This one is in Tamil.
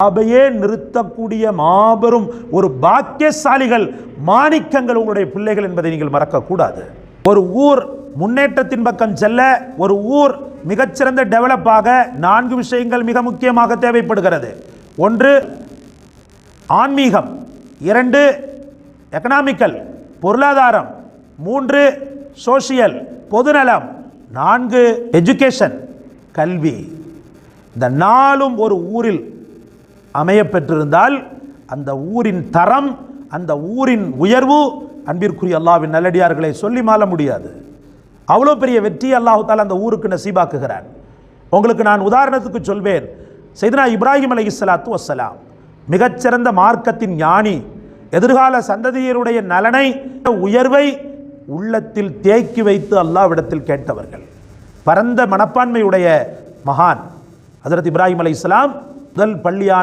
அவையே நிறுத்தக்கூடிய மாபெரும் ஒரு பாக்கியசாலிகள், மாணிக்கங்கள் உங்களுடைய பிள்ளைகள் என்பதை நீங்கள் மறக்கக்கூடாது. ஒரு ஊர் முன்னேற்றத்தின் பக்கம் செல்ல, ஒரு ஊர் மிகச்சிறந்த டெவலப்பாக 4 விஷயங்கள் மிக முக்கியமாக தேவைப்படுகிறது. 1 ஆன்மீகம், 2 எக்கனாமிக்கல் பொருளாதாரம், 3 சோசியல் பொதுநலம், 4 எஜுகேஷன் கல்வி. இந்த 4ம் ஒரு ஊரில் அமைய பெற்றிருந்தால் அந்த ஊரின் தரம், அந்த ஊரின் உயர்வு அன்பிற்குரிய அல்லாஹ்வின் நல்லடியார்களை சொல்லி மாள முடியாது. அவ்வளோ பெரிய வெற்றி அல்லாஹ் தஆலா அந்த ஊருக்கு நசீபாக்குகிறான். உங்களுக்கு நான் உதாரணத்துக்கு சொல்வேன். சையதுனா இப்ராஹிம் அலைஹிஸ்ஸலாத்து வஸ்ஸலாம் மிகச்சிறந்த மார்க்கத்தின் ஞானி, எதிர்கால சந்ததியருடைய நலனை, உயர்வை உள்ளத்தில் தேக்கி வைத்து அல்லாஹ்விடத்தில் கேட்டவர்கள். பரந்த மனப்பான்மையுடைய மகான் ஹஜ்ரத் இப்ராஹிம் அலைஹிஸ்ஸலாம் முதல் பள்ளியான